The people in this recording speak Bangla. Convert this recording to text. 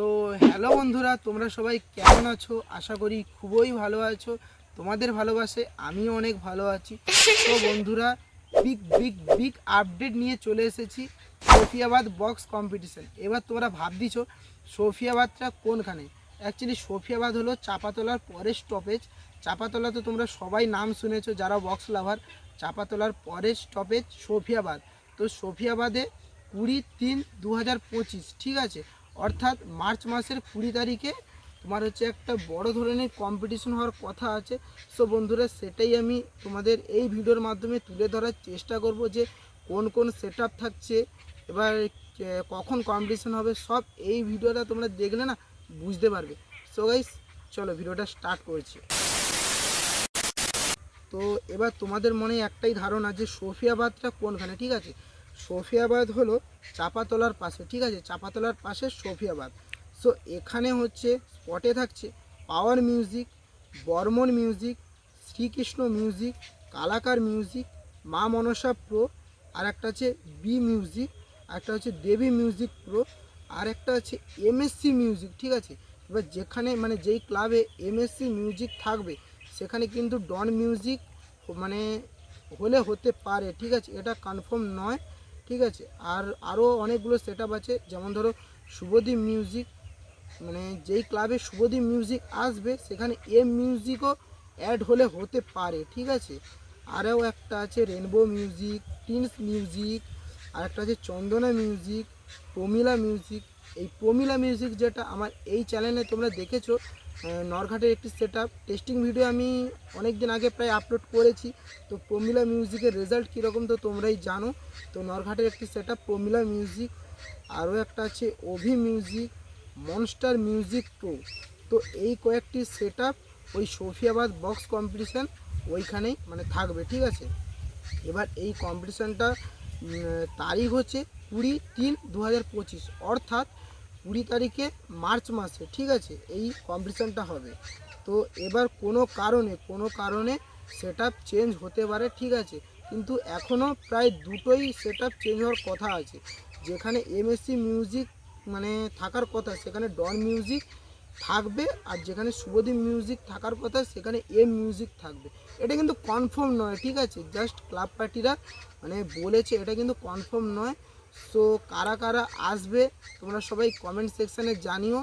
সো হ্যালো বন্ধুরা, তোমরা সবাই কেমন আছো? আশা করি খুবই ভালো আছো। তোমাদের ভালোবাসে আমিও অনেক ভালো আছি। তো বন্ধুরা, বিগ বিগ বিগ আপডেট নিয়ে চলে এসেছি সফিয়াবাদ বক্স কম্পিটিশন। এবার তোমরা ভাবদিছো সফিয়াবাদটা কোনখানে? অ্যাকচুয়ালি সফিয়াবাদ হলো চাপাতলার পরের স্টপেজ। চাপাতলা তো তোমরা সবাই নাম শুনেছো যারা বক্স লাভার। চাপাতলার পরের স্টপেজ সফিয়াবাদ। তো সফিয়াবাদে 20/3/2025, ঠিক আছে, অর্থাৎ মার্চ মাসের 20 তারিখে তোমার হচ্ছে একটা বড় ধরনের কম্পিটিশন হওয়ার কথা আছে। সো বন্ধুরা, সেটাই আমি তোমাদের এই ভিডিওর মাধ্যমে তুলে ধরার চেষ্টা করব যে কোন কোন সেট আপ থাকছে, এবার কখন কম্পিটিশন হবে, সব এই ভিডিওটা তোমরা দেখলে না বুঝতে পারবে। সো গাইস, চলো ভিডিওটা স্টার্ট করছি। তো এবার তোমাদের মনে একটাই ধারণা যে সফিয়াবাদটা কোনখানে, ঠিক আছে। সফিয়াবাদ হলো চাপাতলার পাশে, ঠিক আছে, চাপাতলার পাশে সফিয়াবাদ। সো এখানে হচ্ছে স্পটে থাকছে power music, Barman music, Shrikrishna music, Kalakar music, Maa Manasa pro, আর একটা হচ্ছে বি মিউজিক, আর একটা হচ্ছে দেবী মিউজিক প্রো, আর একটা হচ্ছে এমএসসি মিউজিক, ঠিক আছে। এবার যেখানে মানে যেই ক্লাবে এমএসসি মিউজিক থাকবে সেখানে কিন্তু ডন মিউজিক মানে হলে হতে পারে, ঠিক আছে, এটা কনফার্ম নয়, ঠিক আছে। আর আরও অনেকগুলো সেট আপ আছে, যেমন ধরো শুভদীপ মিউজিক, মানে যেই ক্লাবে শুভদীপ মিউজিক আসবে সেখানে এম মিউজিকও অ্যাড হলে হতে পারে, ঠিক আছে। আরও একটা আছে রেনবো মিউজিক, টিন্স মিউজিক, আর একটা আছে চন্দনা মিউজিক, প্রমিলা মিউজিক। এই প্রমিলা মিউজিক যেটা আমার এই চ্যানেলে তোমরা দেখেছো, নরঘাটের একটি সেট আপ টেস্টিং ভিডিও আমি অনেক দিন আগে প্রায় আপলোড করেছি। তো প্রমিলা মিউজিকের রেজাল্ট কীরকম তো তোমরাই জানো। তো নরঘাটের একটি সেট আপ প্রমিলা মিউজিক, আরও একটা আছে অভি মিউজিক, মনস্টার মিউজিক প্রো। তো এই কয়েকটি সেট আপ ওই সফিয়াবাদ বক্স কম্পিটিশান ওইখানেই মানে থাকবে, ঠিক আছে। এবার এই কম্পিটিশানটা তারিখ হচ্ছে 20/3/2025, অর্থাৎ 20 তারিখে মার্চ মাসে, ঠিক আছে, এই কম্পিটিশানটা হবে। তো এবার কোনো কারণে সেট আপ চেঞ্জ হতে পারে, ঠিক আছে, কিন্তু এখনও প্রায় দুটোই সেট আপ চেঞ্জ হওয়ার কথা আছে। যেখানে এমএসসি মিউজিক মানে থাকার কথা সেখানে ডন মিউজিক থাকবে, আর যেখানে শুভদীপ মিউজিক থাকার কথা সেখানে এম মিউজিক থাকবে। এটা কিন্তু কনফার্ম নয়, ঠিক আছে, জাস্ট ক্লাব পার্টিরা মানে বলেছে, এটা কিন্তু কনফার্ম নয়। সো কারা কারা আসবে তোমরা সবাই কমেন্ট সেকশানে জানিও।